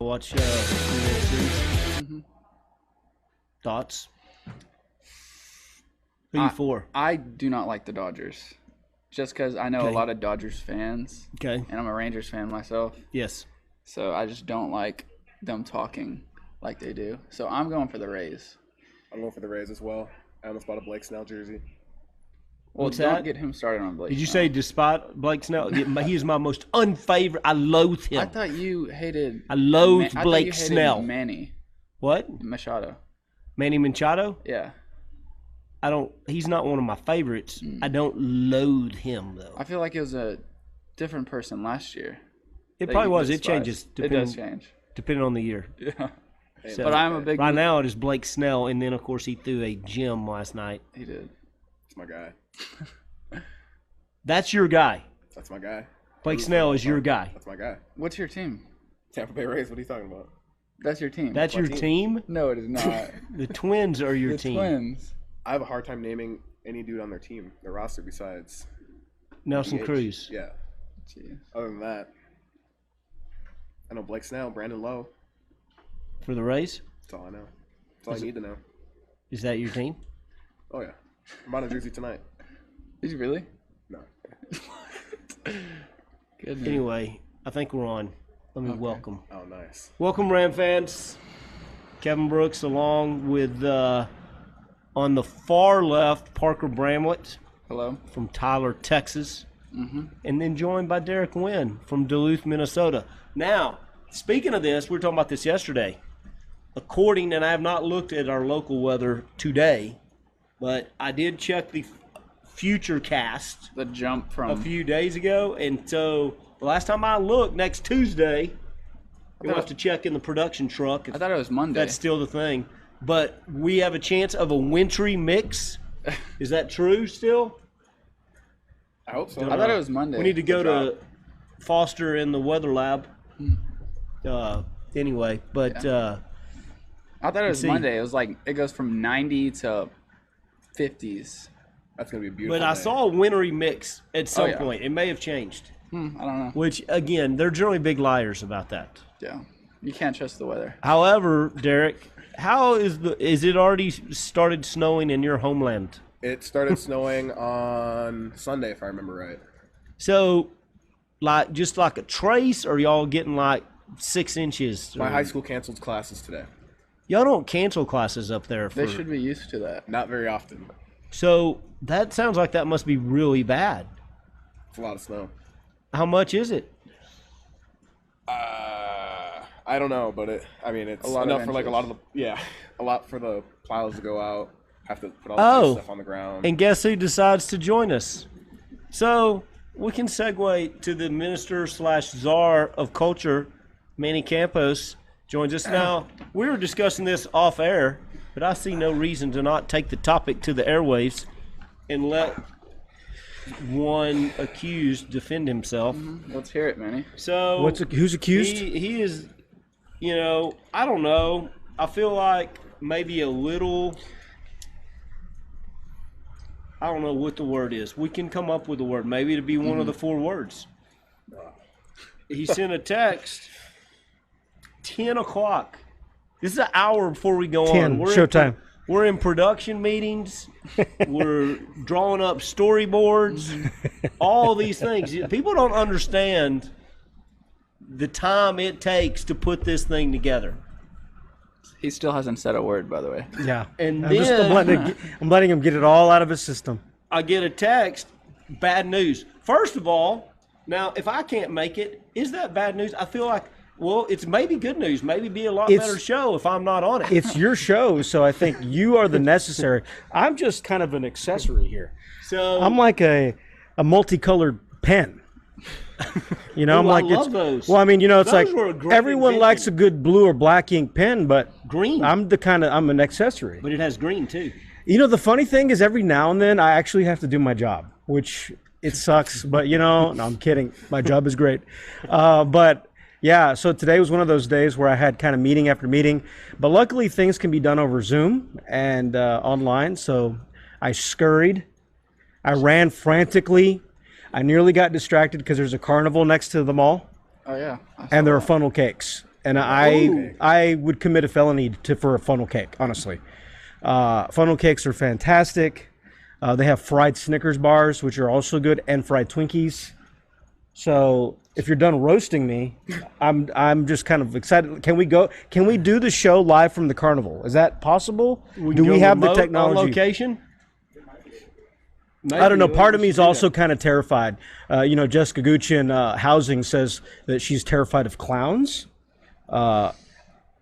watch the World Series. Thoughts? Who you for? I do not like the Dodgers. Just because I know a lot of Dodgers fans. Okay. And I'm a Rangers fan myself. Yes. So I just don't like them talking like they do. So I'm going for the Rays. I'm going for the Rays as well. I almost bought a Blake Snell jersey. Well, What's don't that? get him started on Blake. Did you Snell. say despite Blake Snell? He is my most unfavorite. I loathe him. I thought you hated. I loathe I thought Blake you hated Snell. Manny What? Machado. Manny Machado? Yeah. He's not one of my favorites. I don't loathe him though. I feel like it was a different person last year. It that probably you was. It despise. changes. It does change. Depending on the year. Yeah. So, But I'm a big. right now it is Blake Snell, and then of course he threw a gem last night. He did. That's my guy. That's your guy. That's my guy. Blake Snell is your guy. That's my guy. What's your team? Tampa Bay Rays. What are you talking about? That's your team. That's your team? No, it is not. The Twins are your the team. Twins. I have a hard time naming any dude on their team, their roster, besides Nelson DH. Cruz. Yeah. Jeez. Other than that, I know Blake Snell, Brandon Lowe. For the Rays? That's all I know. That's all I need to know. Is that your team? Oh, yeah. I'm buying a jersey tonight. Did you really? No. Good. Anyway, I think we're on. Let me welcome. Oh, nice. Welcome, Ram fans. Kevin Brooks along with, on the far left, Parker Bramlett Hello. from Tyler, Texas. And then joined by Derek Wynn from Duluth, Minnesota. Now, speaking of this, we were talking about this yesterday. According, and I have not looked at our local weather today, but I did check the future cast The jump from. a few days ago, and so the last time I looked, next Tuesday, you'll have to check in the production truck. I thought it was Monday. That's still the thing. But we have a chance of a wintry mix. Is that true still? I hope so. I thought it was Monday. We need to go to Foster in the weather lab. Anyway, but I thought it was see. Monday. It was like it goes from 90 to 50s. That's going to be a beautiful I day. saw a wintry mix at some yeah. point. It may have changed. I don't know. Which, again, they're generally big liars about that. Yeah. You can't trust the weather. However, Derek, is it already started snowing in your homeland? It started snowing on Sunday, if I remember right. So, just like a trace, or y'all getting like 6 inches? My high school canceled classes today. Y'all don't cancel classes up there. They should be used to that. Not very often. So that sounds like that must be really bad. It's a lot of snow. How much is it? I don't know, but it's A lot of enough for like a inches. lot of a lot for the plows to go out. Have to put all the stuff on the ground. And guess who decides to join us? So we can segue to the minister/czar of culture, Manny Campos, joins us now. We were discussing this off air, but I see no reason to not take the topic to the airwaves and let one accused defend himself. Let's hear it, Manny. So who's accused? He is, I don't know. I feel like maybe a little. I don't know what the word is. We can come up with a word. Maybe it'd be one of the 4 words. He sent a text. 10 o'clock. This is an hour before we go 10, on. showtime. We're in production meetings. We're drawing up storyboards. All these things. People don't understand the time it takes to put this thing together. He still hasn't said a word, by the way. Yeah. And I'm letting him get it all out of his system. I get a text, bad news. First of all, now, if I can't make it, is that bad news? I feel like, well, it's maybe good news. Maybe be a lot better show if I'm not on it. It's your show, so I think you are the necessary. I'm just kind of an accessory here. So I'm like a multicolored pen. I'm Ooh, like, I love those. Well, it's Those like were a great everyone likes a invention. good blue or black ink pen, but green. I'm an accessory. But it has green, too. The funny thing is every now and then I actually have to do my job, which it sucks, but no, I'm kidding. My job is great. But yeah, so today was one of those days where I had kind of meeting after meeting, but luckily things can be done over Zoom and online. So I scurried, I ran frantically. I nearly got distracted because there's a carnival next to the mall. Oh, yeah. And there are funnel cakes. and I would commit a felony for a funnel cake. Honestly, funnel cakes are fantastic. They have fried Snickers bars, which are also good, and fried Twinkies. So if you're done roasting me, I'm just kind of excited. Can we go? Can we do the show live from the carnival? Is that possible? Do we have the technology? On location? I don't know. Part of me is also kind of terrified. Jessica Gucci in Housing says that she's terrified of clowns. There are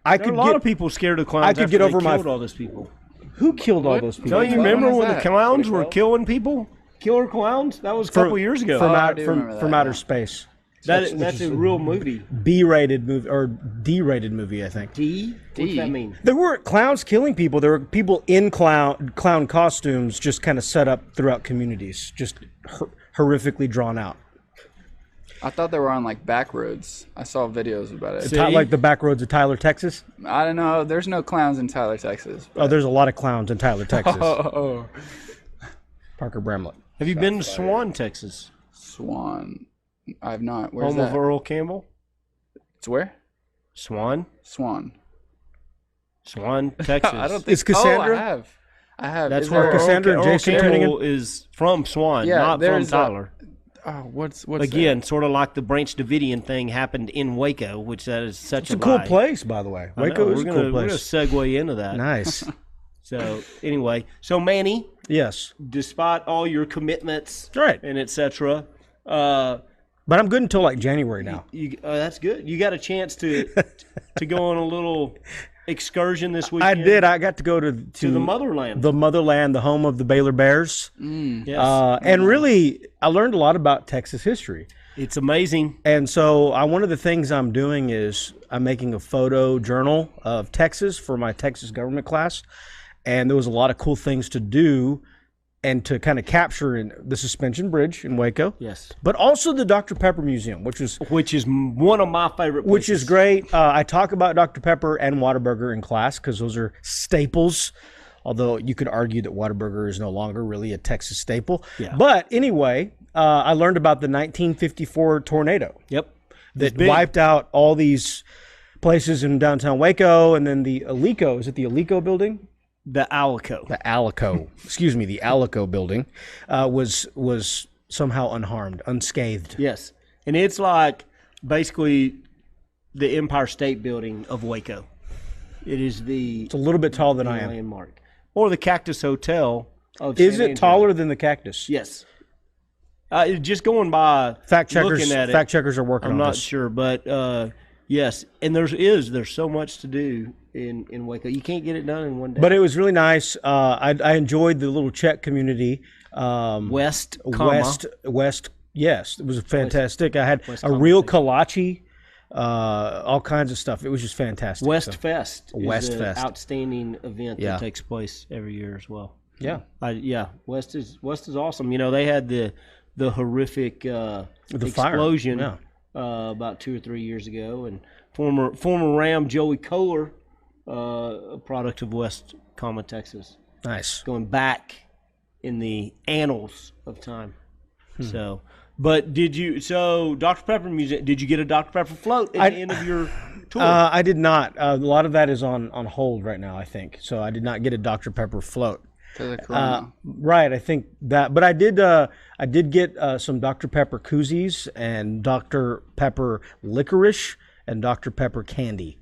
a lot of people scared of clowns. I could get over killed all those people. Who killed all those people? Don't you remember when the clowns were killing people? Killer clowns? That was a couple years ago. From outer space. That's a real movie. B-rated movie or D-rated movie, I think. D? What's that mean? There weren't clowns killing people. There were people in clown costumes just kind of set up throughout communities, just horrifically drawn out. I thought they were on like back roads. I saw videos about it. Like the back roads of Tyler, Texas? I don't know. There's no clowns in Tyler, Texas. Oh, there's a lot of clowns in Tyler, Texas. Oh. Parker Bramlett. Have you been to Swan, Texas? Swan. I have not. Where's Home that? of Earl Campbell? It's where? Swan, Texas. I don't think. Is Cassandra? Oh, I have. That's Is where there- Cassandra and Earl Jason Campbell is from Swan, Yeah, not from there's Tyler. what's Again, sort of like the Branch Davidian thing happened in Waco, which that is such It's a cool lie. place, by the way. I know, Waco is a we're cool gonna place. segue into that. Nice. So anyway, Manny, Yes. despite all your commitments, Right. and etc., But I'm good until like January now. that's good. You got a chance to go on a little excursion this I weekend. did. I got to go to the motherland. The motherland, the home of the Baylor Bears. Yes. And really, I learned a lot about Texas history. It's amazing. And so one of the things I'm doing is I'm making a photo journal of Texas for my Texas government class. And there was a lot of cool things to do and to kind of capture in the Suspension Bridge in Waco. Yes. But also the Dr. Pepper Museum, which is one of my favorite places. Which is great. I talk about Dr. Pepper and Whataburger in class because those are staples. Although you could argue that Whataburger is no longer really a Texas staple. Yeah. But anyway, I learned about the 1954 tornado. Yep. That wiped out all these places in downtown Waco, and then the Alico. Is it the Alico building? The Alico. The Alico. Excuse me. The Alico building was somehow unharmed, unscathed. Yes. And it's like basically the Empire State Building of Waco. It is It's a little bit taller than I am. landmark. Or the Cactus Hotel of Is San it Angelo. taller than the Cactus? Yes. Just going by Fact checkers. looking at it, Fact checkers are working I'm on not this. sure, but yes. And there's so much to do in Waco. You can't get it done in one day. But it was really nice. I enjoyed the little Czech community. West. Yes, it was fantastic. I had West a real kolache, all kinds of stuff. It was just fantastic. West Fest. West is an Fest. outstanding event Yeah. that takes place every year as well. Yeah. West is awesome. You know, they had the horrific fire, explosion yeah. About 2 or 3 years ago, and former Ram Joey Kohler, a product of West, Texas, Nice. going back in the annals of time. So, but Dr. Pepper Museum? Did you get a Dr. Pepper float at the end of your tour? I did not. A lot of that is on hold right now, I think. So I did not get a Dr. Pepper float. To the corona. Right, I think that. But I did get some Dr. Pepper koozies and Dr. Pepper licorice and Dr. Pepper candy.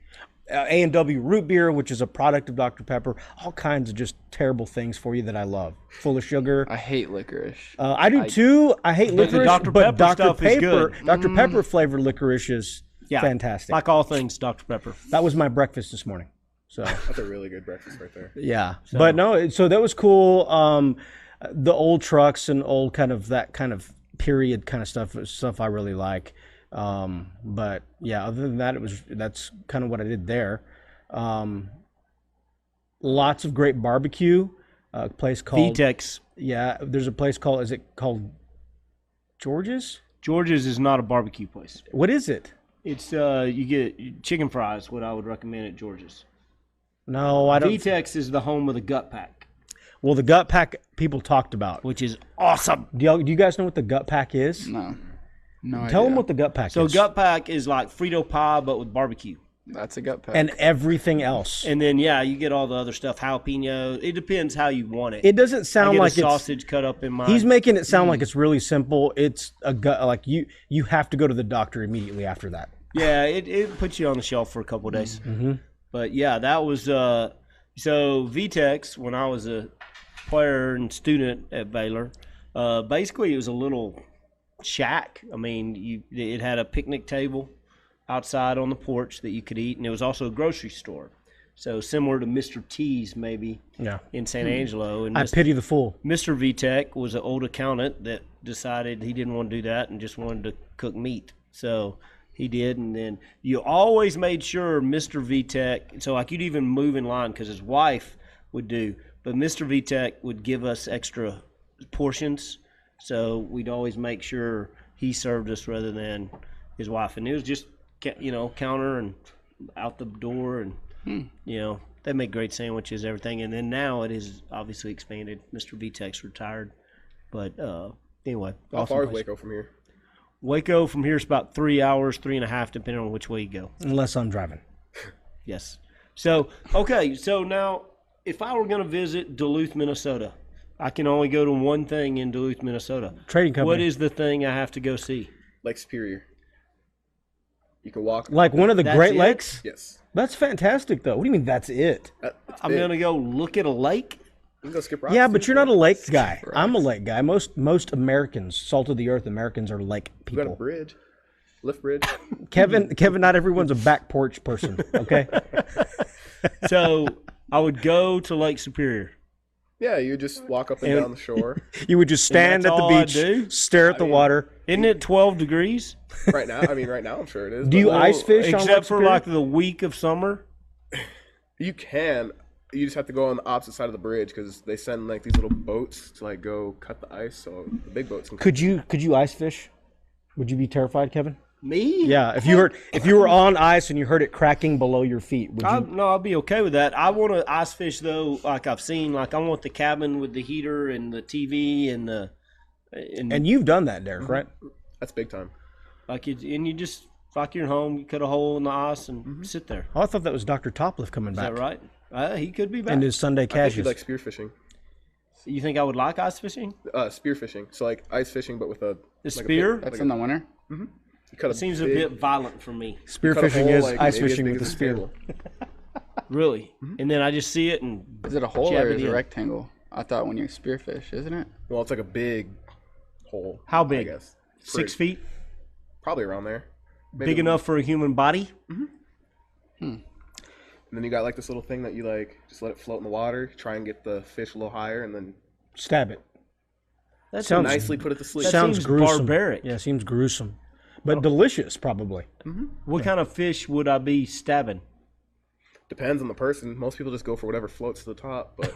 A&W root beer, which is a product of Dr. Pepper. All kinds of just terrible things for you that I love. Full of sugar. I hate licorice. I do too. I hate But the licorice, Dr. but Pepper Dr. stuff is Pepper, good. Dr. Pepper flavored licorice is fantastic. Like all things Dr. Pepper. That was my breakfast this morning. So That's a really good breakfast right there. yeah, but no, so that was cool. The old trucks and old that kind of period kind of stuff I really like. But yeah, other than that, that's kind of what I did there. Lots of great barbecue. A place called VTEX. Yeah, there's a place called. Is it called George's? George's is not a barbecue place. What is it? It's you get chicken fries. What I would recommend at George's. No, I don't. VTEX is the home of the Gut Pack, Well, the gut pack people talked about. which is awesome. Do you guys know what the gut pack is? No. No Tell them idea. what the gut pack So is. Gut Pack is like Frito pie, but with barbecue. That's a gut pack. and everything else. And then you get all the other stuff, jalapeno. It depends how you want it. It doesn't I sound get like a sausage cut up in mine. He's making it sound like it's really simple. It's a gut. Like you have to go to the doctor immediately after that. Yeah, it puts you on the shelf for a couple of days. Mm-hmm. But yeah, that was so VTEX when I was a player and student at Baylor. Basically, it was a little shack. I mean, it had a picnic table outside on the porch that you could eat, and it was also a grocery store. So similar to Mr. T's maybe in San Angelo. And I pity the fool. Mr. VTech was an old accountant that decided he didn't want to do that and just wanted to cook meat. So he did, and then you always made sure Mr. VTech, so like you'd even move in line because his wife would do, but Mr. VTech would give us extra portions, so we'd always make sure he served us rather than his wife. And it was just, counter and out the door, and they make great sandwiches, everything. And then now it is obviously expanded. Mr. VTech's retired, but anyway. How far is Waco from here? Waco from here is about 3 hours, 3.5, depending on which way you go. Unless I'm driving. Yes. So, okay, so now if I were going to visit Duluth, Minnesota, I can only go to one thing in Duluth, Minnesota. Trading company. What is the thing I have to go see? Lake Superior. You can walk. Like one of the That's Great it? Lakes? Yes. That's fantastic, though. What do you mean that's it? I'm going to go look at a lake? You can go skip rocks. Yeah, but you're not a lake guy. I'm a lake guy. Most Americans, salt of the earth Americans, are lake We got a people. bridge. Lift bridge. Kevin, not everyone's a back porch person, okay? So I would go to Lake Superior. Yeah, you just walk up and down the shore. You would just stand that's at the all I beach, do? stare at the water. Isn't it 12 degrees? Right now I'm sure it is. Do you but ice fish on Lake Except for Superior? like the week of summer? You can. You just have to go on the opposite side of the bridge because they send like these little boats to like go cut the ice, so the big boats can. Could you ice fish? Would you be terrified, Kevin? Me? Yeah, if you were on ice and you heard it cracking below your feet, would you? No, I'll be okay with that. I want to ice fish though, like I've seen. Like I want the cabin with the heater and the TV and the And you've done that, Derek, right? That's big time. like you just like you're home. You cut a hole in the ice and sit there. Oh, I thought that was Dr. Topliff coming Is back. that right? He could be back. And his Sunday I think cashes. you like spear fishing. You think I would like ice fishing? Spear fishing. So like ice fishing, but with a The spear? That's in the winter. You cut It seems a bit violent for me. Spearfishing is ice fishing with a a spear. Really? And then I just see it and Is it a hole Jab or it is it in. a rectangle? I thought when you spearfish, isn't it? Well, it's like a big hole. How I big? guess 6 feet? Probably around there. Maybe Big enough for a human body? And then you got like this little thing that you like just let it float in the water, try and get the fish a little higher, and then Stab it. That Sounds- nicely put it to sleep. That Sounds seems gruesome. barbaric. Yeah, seems gruesome. But delicious, probably. What kind of fish would I be stabbing? Depends on the person. Most people just go for whatever floats to the top, but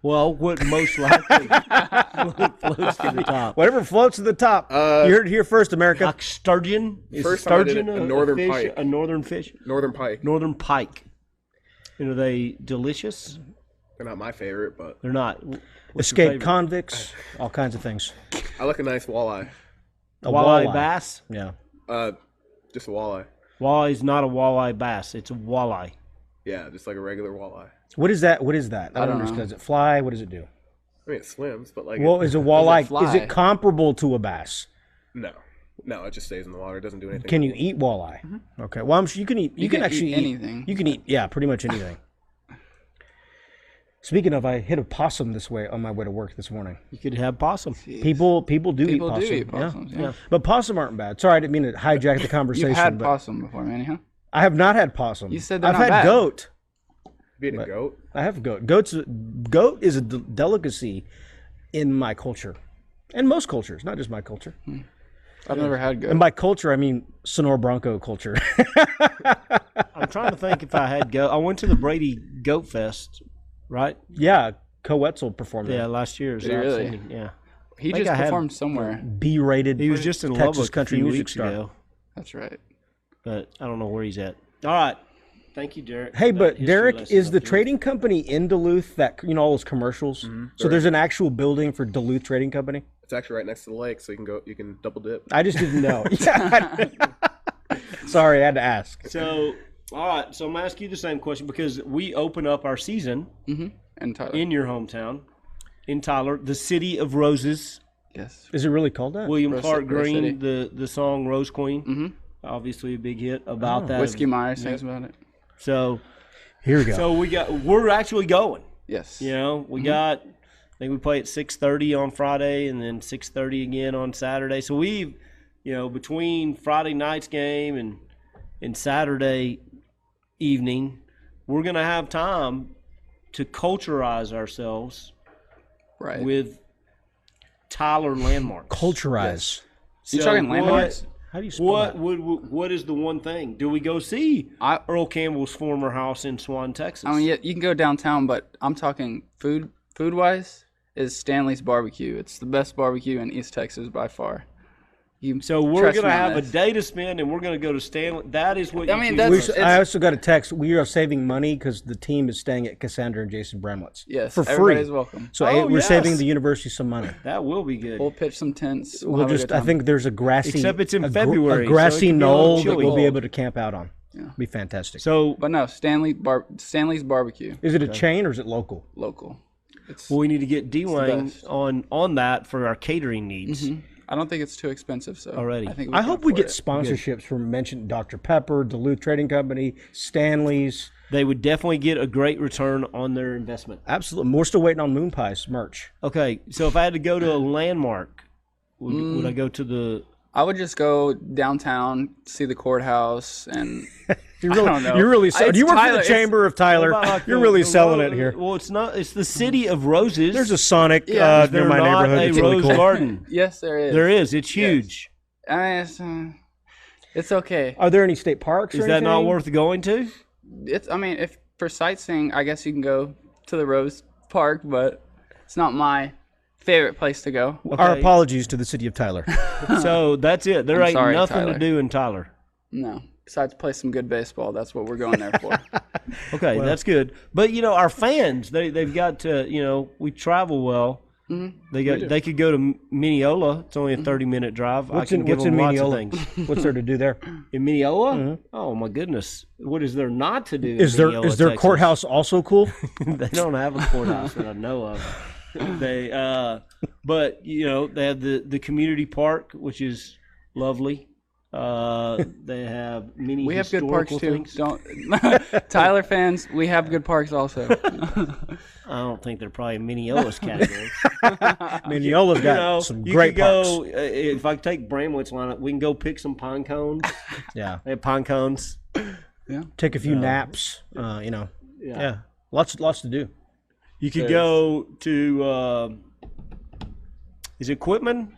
Well, what most likely floats to the top? Whatever floats to the top. You heard it here first, America. Like sturgeon? Is First time I did sturgeon it, a northern fish? pike. A northern fish? northern pike. Northern pike. And are they delicious? They're not my favorite, but They're not. What's your Escaped favorite? convicts, all kinds of things. I like a nice walleye. A Walleye bass? Yeah. Just a walleye. Walleye's not a walleye bass. It's a walleye. Yeah, just like a regular walleye. What is that? What is that? I don't know. understand. Does it fly? What does it do? I mean, it swims, but like Well, is a walleye? fly? Is it comparable to a bass? no, it just stays in the water. It doesn't do anything. Can you eat walleye? Okay. Well, I'm sure you can eat. You, can can actually eat anything. You can eat. Yeah, pretty much anything. Speaking of, I hit a possum this way on my way to work this morning. You could have possum. People do eat People possum. do eat possums, yeah. But possum aren't bad. Sorry, I didn't mean to hijack the conversation. You've had but possum before, Manny, huh? I have not had possum. You said they're I've not had bad. goat. Being a goat. I have goat. Goat is a delicacy in my culture, and most cultures, not just my culture. I've never had goat. And by culture, I mean Sonora Bronco culture. I'm trying to think if I had goat. I went to the Brady Goat Fest, right? Yeah, Coetzel performed Yeah, there. last year. Did he really? Yeah. He think just I had- performed somewhere. B-rated. He was just in Texas Lubbock country a few music weeks star. ago, That's right. but I don't know where he's at. All right. Thank you, Derek. Hey, for that but history Derek, lesson is of the Duluth. trading company in Duluth that, all those commercials? So there's an actual building for Duluth Trading Company? It's actually right next to the lake, so you can double dip. I just didn't know. Sorry, I had to ask. So All right, so I'm going to ask you the same question because we open up our season And Tyler. in your hometown, in Tyler, the City of Roses. Yes. Is it really called that? William Rose- Clark Rose Green, the song Rose Queen. Mm-hmm. Obviously a big hit about that. Whiskey Myers sings about it. So Here we go. we're actually going. Yes. You know, we got, I think we play at 6:30 on Friday and then 6:30 again on Saturday. So we've, between Friday night's game and Saturday evening, we're going to have time to culturize ourselves Right. with Tyler landmarks. Culturize. You talking landmarks? How do you spell that? What is the one thing? Do we go see Earl Campbell's former house in Swan, Texas? I mean, yeah, you can go downtown, but I'm talking food-wise is Stanley's Barbecue. It's the best barbecue in East Texas by far. So we're trust going to me on have a this. day to spend, and we're going to go to Stanley. That is what I you mean, choose. that's- first. I also got a text. We are saving money because the team is staying at Cassandra and Jason Bramlett's. Yes, for free. everybody's welcome. So Oh, we're yes. saving the university some money. That will be good. We'll pitch some tents. We'll have a just. good I time. think there's a grassy. Except it's in a February, A so grassy it can be a knoll little that chilly. we'll be able to camp out on. Yeah. Be fantastic. So But no, Stanley's Barbecue, is it a chain or is it local? local. It's. we need to get Dwayne best. on that for our catering needs. I don't think it's too expensive. So Already. I think I hope we can get afford it. sponsorships from mentioned Dr. Pepper, Duluth Trading Company, Stanley's. They would definitely get a great return on their investment. Absolutely. We're still waiting on Moon Pies merch. Okay, so if I had to go to a landmark, would I go to the? I would just go downtown, see the courthouse, and You're I really, don't know. You're really. It's Do you work for Tyler, the it's- Chamber of Tyler? What about like You're the- really the selling ro- it here. Well, it's not. It's the City of Roses. There's a Sonic Is near there my not neighborhood. a It's really rose cool. garden? yes, there is. There is. It's huge. I mean, it's okay. Are there any state parks? Is or that not anything? worth going to? I mean, if for sightseeing, I guess you can go to the Rose Park, but it's not my favorite place to go. Our Okay. apologies to the city of Tyler. So that's it. There I'm ain't sorry, nothing Tyler. to do in Tyler. No, besides play some good baseball. That's what we're going there for. Okay, that's good. But our fans, they've got to, we travel well. They could go to Minneola. It's only a 30-minute drive. What's I can in give them lots Minneola? of things. What's there to do there? In Minneola? Oh my goodness! What is there not to do? Is in there Minneola, is their Texas? courthouse also cool? They don't have a courthouse that I know of. But they have the community park, which is lovely. They have many. We have good parks historical too. things. Don't Tyler fans? We have good parks also. I don't think they're probably in Minneola's category. Minneola's got some you great could go, parks. if I take Bramlett's lineup, we can go pick some pine cones. Yeah, They have pine cones. take a few naps. Yeah, lots to do. You could go to is it Quitman?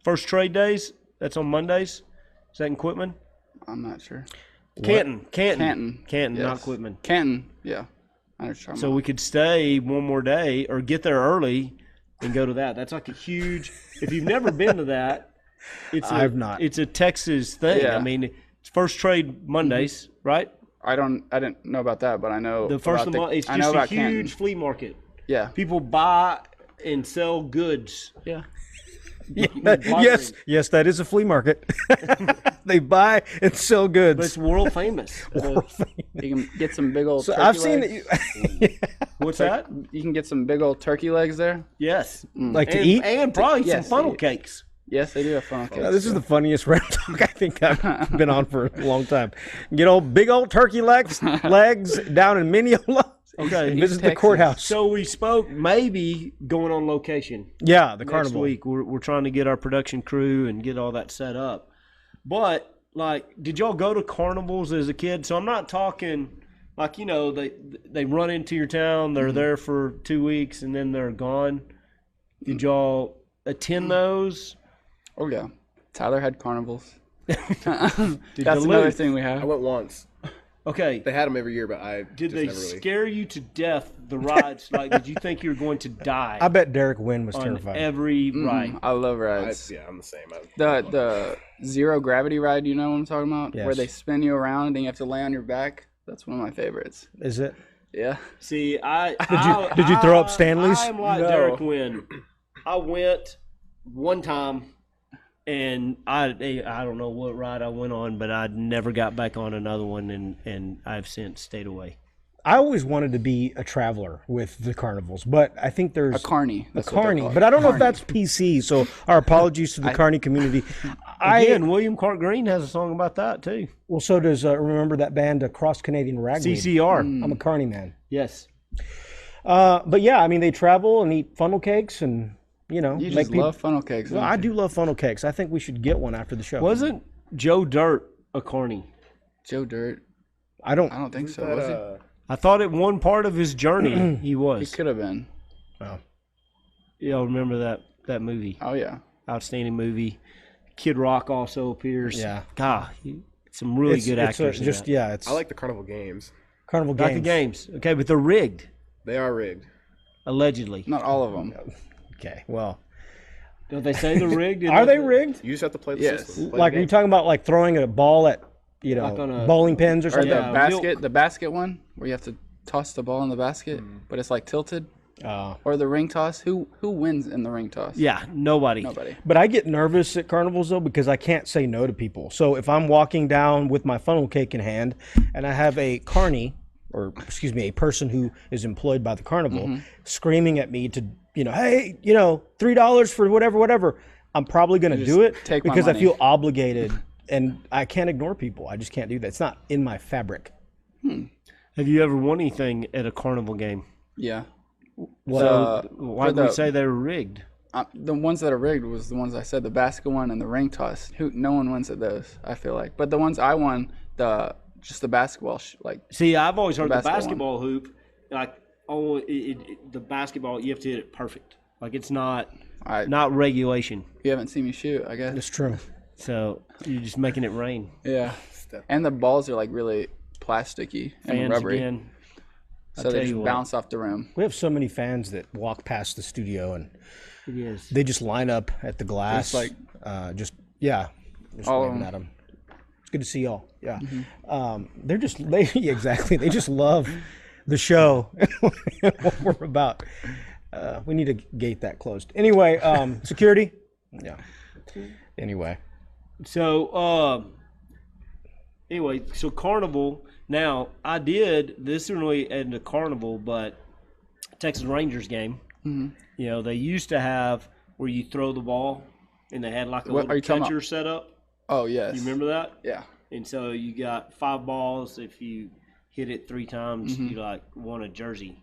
First trade days. That's on Mondays. Is that in Quitman? I'm not sure. Canton, Canton, not yes. Quitman. Canton, yeah. I understand. So we could stay one more day or get there early and go to that. That's like a huge. If you've never been to that, I've not. It's a Texas thing. Yeah. I mean, it's first trade Mondays, right? I didn't know about that, but I know The first of the about month. It's I know just a about huge Canton. flea market. Yeah. People buy and sell goods. Yeah. Yes, that is a flea market. They buy and sell goods. But it's world famous. You can get some big old. So turkey I've seen legs. What's that? You can get some big old turkey legs there. Yes. like to And, eat. and probably Yes, some funnel to eat. cakes. Yes, they do have funnel cakes. This is the funniest rap talk I think I've been on for a long time. Get big old turkey legs down in Minneola. Okay. And visit the Texas. courthouse. So we spoke maybe going on location. Yeah, the Next carnival. week. We're trying to get our production crew and get all that set up. But did y'all go to carnivals as a kid? So I'm not talking they run into your town, they're there for 2 weeks and then they're gone. Did y'all attend those? Oh yeah. Tyler had carnivals. That's Duluth? another thing we I have. went once. Okay. They had them every year, but I Did just they never really. scare you to death, the rides? Did you think you were going to die I bet Derek Wynn was on terrified. every ride? I love rides. Yeah, I'm the same. The zero gravity ride, you know what I'm talking about? Yes. Where they spin you around and then you have to lay on your back. That's one of my favorites. Is it? Yeah. See, Did you throw up Stanley's? I'm like No. Derek Wynn. I went one time and I don't know what ride I went on, but I never got back on another one, and I've since stayed away. I always wanted to be a traveler with the carnivals, but I think there's A carny. a carny, but I don't know if that's PC. So our apologies to the carny community. Again, William Clark Green has a song about that too. Well, so does remember that band, Cross Canadian Ragweed. CCR. I'm a carny man. Yes. But yeah, I mean, they travel and eat funnel cakes, and You just love funnel cakes. Well, don't I you? do love funnel cakes. I think we should get one after the show. Wasn't Joe Dirt a carny? Joe Dirt. I don't. I don't think so. That, Was he? I thought at one part of his journey he He was. could have been. Oh. Y'all remember that movie? Oh yeah. Outstanding movie. Kid Rock also appears. Yeah. God, some really good actors. in Just that. yeah, it's I like the carnival games. carnival Like games. the games. Okay, but they're rigged, They are rigged. allegedly. Not all of them. Okay, well, Don't they say they're rigged? are they rigged? You just have to play the Yes. system. Play Like, the are you game. talking about like throwing a ball at Like on a- bowling pins or Or something? Yeah, the basket one where you have to toss the ball in the basket, but it's like tilted. Oh. Or the ring toss. Who wins in the ring toss? Yeah, nobody. Nobody. But I get nervous at carnivals though because I can't say no to people. So if I'm walking down with my funnel cake in hand and I have a carny, or excuse me, a person who is employed by the carnival screaming at me to, hey, $3 for whatever, I'm probably going to just do it take my because I money. feel obligated, and I can't ignore people. I just can't do that. It's not in my fabric. Have you ever won anything at a carnival game? Yeah. So why for do we the- say they were rigged? The ones that are rigged was the ones I said, the basket one and the ring toss. No one wins at those, I feel like. But the ones I won, just the basketball, See, I've always heard the basketball basketball hoop, like, the basketball, you have to hit it perfect. Like, it's not regulation. you haven't seen me shoot, I guess. It's true. So you're just making it rain. Yeah. And the balls are like really plasticky and Fans rubbery. again. So tell they you just what. bounce off the rim. We have so many fans that walk past the studio and It is. they just line up at the glass, just All of waving them. at them. It's good to see y'all. Yeah, they're just exactly. They just love the show and what we're about. We need to gate that closed. Anyway, security. Yeah. Anyway, So, so Carnival. Now, I did this really at the Carnival, but Texas Rangers game. Mm-hmm. They used to have where you throw the ball, and they had like a What are little you talking catcher about? set up. Oh, yes. You remember that? Yeah. And so you got 5 balls. If you hit it 3 times, you won a jersey.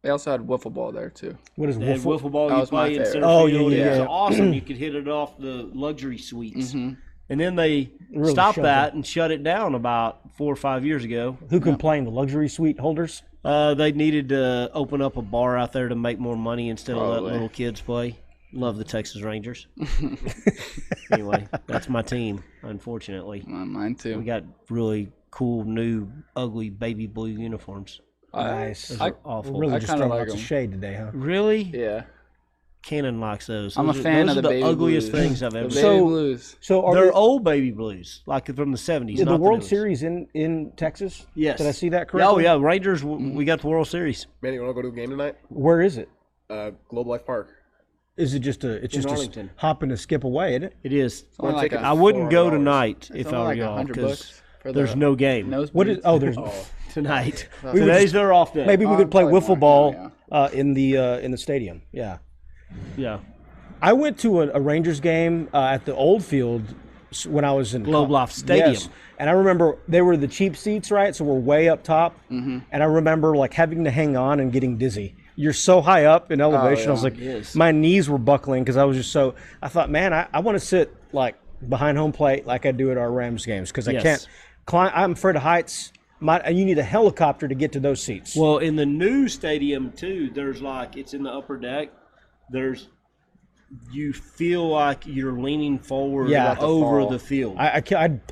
They also had wiffle ball there, too. what is They had wiffle? wiffle ball That you was my play in favorite. center Oh, field. yeah, It was yeah. awesome. You could hit it off the luxury suites. Mm-hmm. And then they Really stopped shoved that and shut it down about 4 or 5 years ago. Who complained? The luxury suite holders. They needed to open up a bar out there to make more money instead of letting Probably. little kids play. Love the Texas Rangers. Anyway, that's my team, unfortunately. Mine, We too. got really cool, new, ugly baby blue uniforms. Nice. Those are awful. Really I just kinda throwing like lots of 'em. shade today, huh? Really? Yeah. Cannon likes those. I'm a Those are- fan those of are the baby ugliest blues. things I've The ever baby seen. So- blues. So are They're they- old baby blues, like from the 70s. the not World newest. Series in Texas? Yes. Did I see that correctly? Oh, yeah. Rangers, we got the World Series. Manny, you want to go to the game tonight? Where is it? Globe Life Park. Is it just it's just a Arlington. hop and a skip away, isn't it? It is. Only like ticket a- I wouldn't go $4. tonight if It's I only were like y'all $100 because for there's the no game nosebleeds. What is? Oh, there's tonight. would Today's their off day. maybe we could play probably wiffle more ball now, in the stadium. Yeah, Yeah. I went to a Rangers game at the old field when I was in Globe Life Stadium. Yes. And I remember they were the cheap seats, right? So we're way up top, and I remember like having to hang on and getting dizzy. You're so high up in elevation. I was yeah. like, Yes. my knees were buckling because I was just so. I thought, man, I want to sit like behind home plate like I do at our Rams games because I Yes. can't climb. I'm afraid of heights. And you need a helicopter to get to those seats. Well, in the new stadium too, there's it's in the upper deck. You feel like you're leaning forward Yeah. over fall. the field. I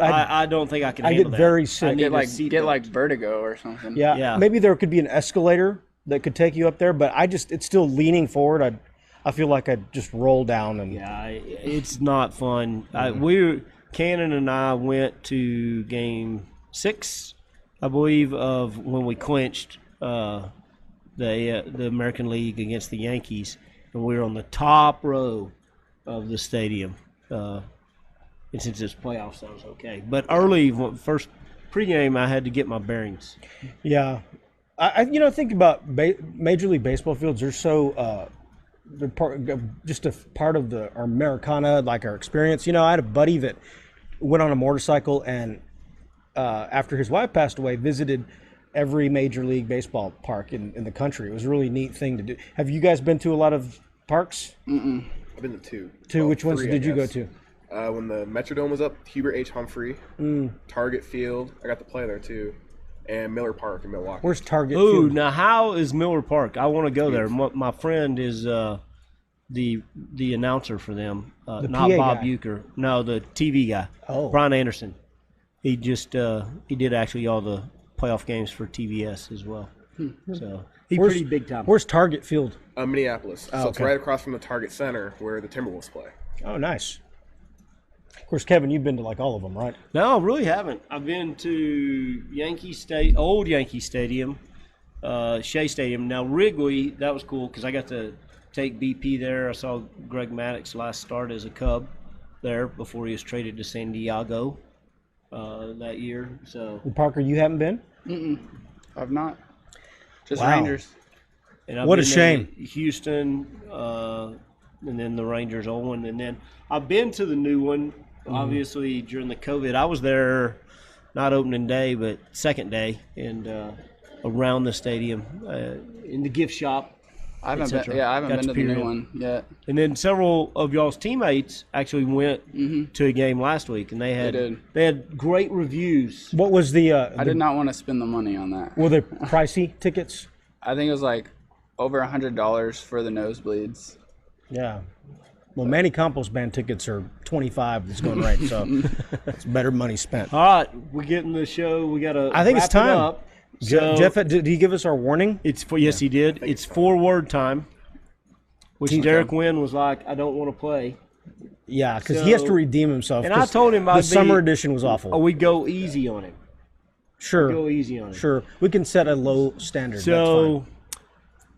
I don't think I can I handle get that. very sick. I need Get a like seatbelt. vertigo or something. Yeah, Yeah. maybe there could be an escalator that could take you up there, but it's still leaning forward. I feel like I'd just roll down and Yeah, it's not fun. Mm-hmm. Cannon and I went to Game 6, I believe, of when we clinched the American League against the Yankees, and we were on the top row of the stadium. And since it's playoffs, that was okay. But early, first pregame, I had to get my bearings. Yeah, I think about Major League Baseball fields. They're so they're just a part of our Americana, like our experience. I had a buddy that went on a motorcycle and after his wife passed away, visited every Major League Baseball park in the country. It was a really neat thing to do. Have you guys been to a lot of parks? Mm-mm. I've been to two. Two? Which ones three, did you go to? When the Metrodome was up, Hubert H. Humphrey, Target Field. I got to play there too, and Miller Park in Milwaukee. Where's Target Ooh, Field? now how is Miller Park? I want to go there. My friend is the announcer for them. Not PA Bob guy. Bucher. No, the TV guy. Oh. Brian Anderson. He just he did actually all the playoff games for TVS as well. So he's pretty big time. Where's Target Field? Minneapolis. So it's okay. right across from the Target Center where the Timberwolves play. Oh, nice. Of course, Kevin, you've been to like all of them, right? No, I really haven't. I've been to old Yankee Stadium, Shea Stadium. Now Wrigley, that was cool because I got to take BP there. I saw Greg Maddox last start as a Cub there before he was traded to San Diego that year. So Parker, you haven't been? Mm-mm. I've not. Just Wow. Rangers. and I've What a been shame. to Houston, and then the Rangers old one, and then I've been to the new one. Obviously, during the COVID, I was there, not opening day, but second day, and around the stadium, in the gift shop. I haven't etc. been. Yeah, I haven't Got been to to the peer new in. one yet. And then several of y'all's teammates actually went to a game last week, and they had great reviews. What was the? I did not want to spend the money on that. Were they pricey tickets? I think it was like over $100 for the nosebleeds. Yeah. Well, Manny Campos band tickets are $25. It's going right, so it's better money spent. All right, we're getting the show. We got to. I think it's time. Up. So Jeff, did he give us our warning? it's for yes, he did. It's 4-word time, which Derek Wynn was like, I don't want to play. Yeah, because he has to So- redeem himself. And I 'cause told him the I'd summer edition was awful. Oh, we'd go easy on him. Sure, Go easy on him. sure. We can set a low standard. So,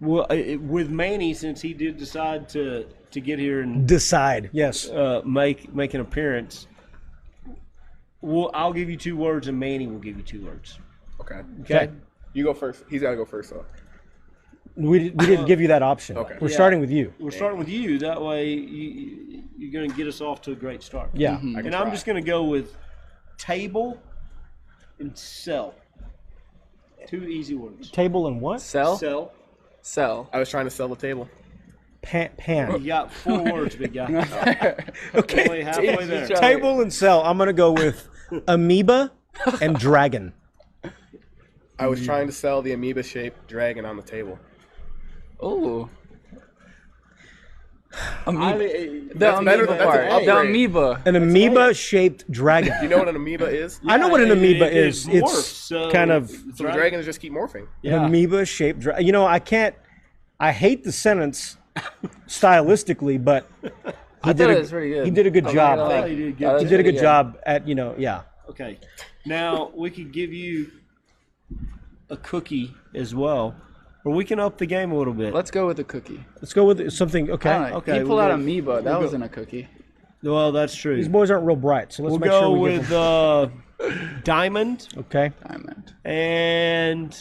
well, with Manny, since he did decide to get here and decide. Yes. make an appearance, I'll give you 2 words, and Manny will give you 2 words. Okay. Okay. You go first. He's got to go first, though. We didn't give you that option. Okay. We're Yeah. starting with you. We're starting with you. That way, you're going to get us off to a great start. Yeah. I can And I'm try. just going to go with table and sell. 2 easy words. Table and what? Sell? Sell. Sell. I was trying to sell the table. Pan. You got 4 words, big guy. Okay. Only halfway there. Try. Table and sell. I'm gonna go with amoeba and dragon. I was trying to sell the amoeba-shaped dragon on the table. Ooh. I Amoeba. mean, The That's better amoeba than- that's part. an The upgrade. amoeba. An amoeba-shaped dragon. You know what an amoeba is? I know what an amoeba it is. morphs, It's so kind of So the dragons just keep morphing. an amoeba-shaped dragon. You know, I hate the sentence stylistically, but I thought it was pretty good. he did a good I'm job. not gonna lie. He did good. That was He did a pretty good job at, yeah. Okay. Now, we could give you a cookie as well, or we can up the game a little bit. Let's go with a cookie. Let's go with something. Okay. I don't know. Okay, He pulled we'll out go- amoeba. That we'll wasn't a cookie. Well, that's true. These boys aren't real bright, so let's We'll make go sure we with give them. diamond Okay. Diamond. and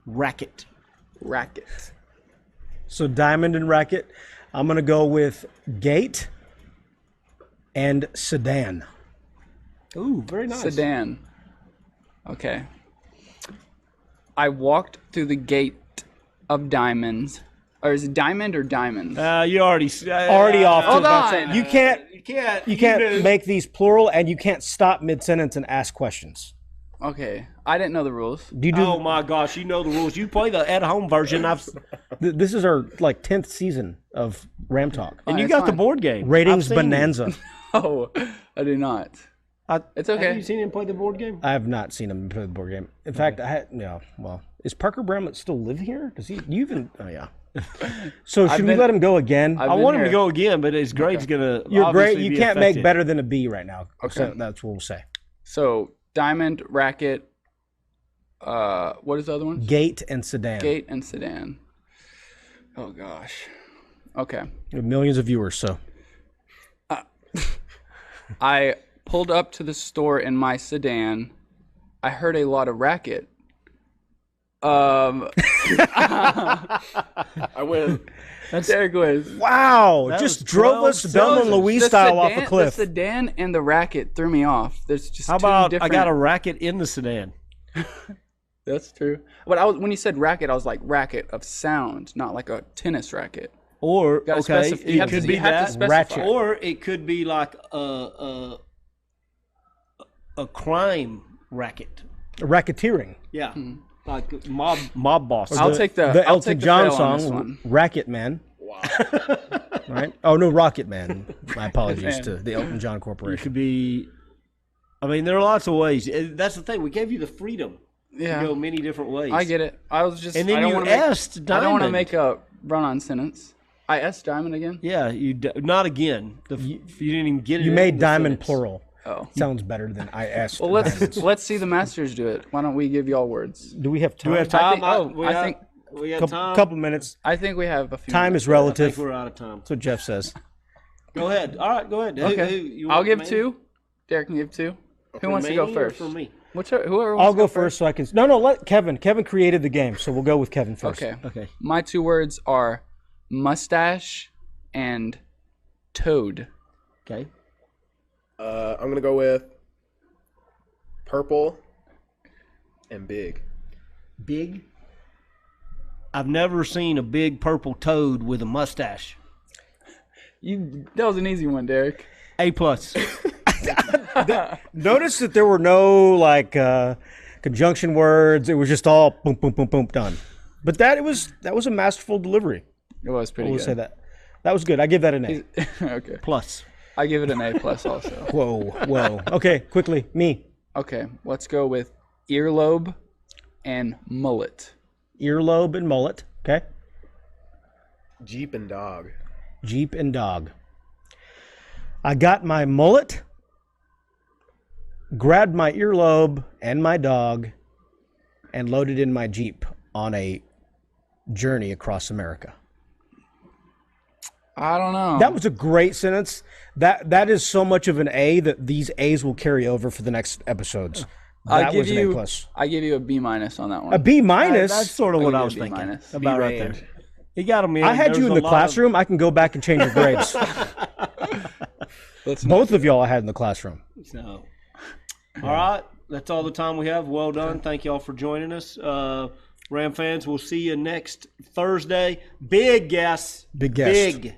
racket. Racket. So diamond and racket. I'm gonna go with gate and sedan. Ooh, very nice. Sedan. Okay. I walked through the gate of diamonds. Or is it diamond or diamonds? You already Already off. Hold on. You can't. You can't. You can't even- make these plural, and you can't stop mid-sentence and ask questions. Okay. I didn't know the rules. Do you do? Oh my gosh, you know the rules. You play the at-home version. This is our 10th season of Ram Talk. And you it's got the fine. board game. Ratings I've seen you. bonanza. Oh, I do not. It's Have you okay. seen him play the board game? I have not seen him play the board game. In fact, I had Well, is Parker Bramlett still live here? Does he? You even? Oh yeah. So should we been- let him go again? I've I been want him to here. go again, but his grade's gonna. You're great. obviously You be can't affected. make better than a B right now. Okay. So that's what we'll say. So, diamond, racket, what is the other one? Gate and sedan. Gate and sedan. Oh, gosh. Okay. We have millions of viewers, so. I pulled up to the store in my sedan. I heard a lot of racket. I win. Derek wins. Wow. That Just was drove 12 us Belma and cylinders. Louise style off a The cliff. sedan and the racket threw me off. There's just How two about different... I got a racket in the sedan? That's true. But when you said racket, I was like racket of sound, not like a tennis racket. Or Gotta okay, specif- you have it could to- be you have to that, specify. Ratchet. or it could be like a crime racket. Racketeering. Yeah, like mob boss. I'll take the The I'll Elton take the John fail on this song, one. Racket Man. Wow. Right? Oh, no, Rocket Man. My apologies Man. to the Elton John It Corporation. could be. I mean, there are lots of ways. That's the thing. We gave you the freedom Yeah, to go many different ways. I get it. I was just And then I don't you wanna make- asked I don't want to Diamond. make a run-on sentence. I asked Diamond again. Yeah, not again. You didn't even get it. You in made the diamond sentence. plural. Oh. Sounds better than I asked. Well, let's see the masters do it. Why don't we give y'all words? Do we have time? Do we have time? I think we have Couple, time. couple minutes. I think we have a few. Time minutes. is I think relative. we're out of time. That's what Jeff says. Go ahead. All right, go ahead. Okay, you I'll want give Manny? 2. Derek can give 2. Who For wants to Manny go or first? For me. Whoever wants I'll to go first so I can. No, let Kevin. Kevin created the game, so we'll go with Kevin first. Okay. Okay. My 2 words are mustache and toad. Okay. I'm gonna go with purple and big. Big. I've never seen a big purple toad with a mustache. That was an easy one, Derek. A plus. Notice that there were no like conjunction words. It was just all boom, boom, boom, boom, done. But that was a masterful delivery. It was I pretty will good. say that. That was good. I give that an A. Okay. Plus. I give it an A plus also. Whoa. Okay, quickly, me. Okay, let's go with earlobe and mullet. Earlobe and mullet. Okay. Jeep and dog. Jeep and dog. I got my mullet, grabbed my earlobe and my dog, and loaded in my Jeep on a journey across America. I don't know. That was a great sentence. That is so much of an A that these A's will carry over for the next episodes. That was an A plus. I give you a B minus on that one. A B minus. That's sort of what I was give you a B thinking. minus. About right there. You got him in. I had you in There's the a lot classroom. I can go back and change your grades. Both of y'all I had in the classroom. So, all right. That's all the time we have. Well done. Thank y'all for joining us. Ram fans, we'll see you next Thursday. Big guest. Big guest. Big.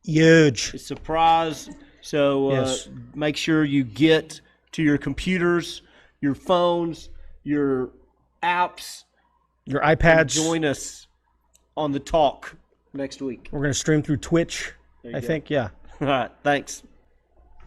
Huge. Surprise. So Yes. make sure you get to your computers, your phones, your apps. Your iPads. Join us on the talk next week. We're going to stream through Twitch, I think. Yeah. All right. Thanks.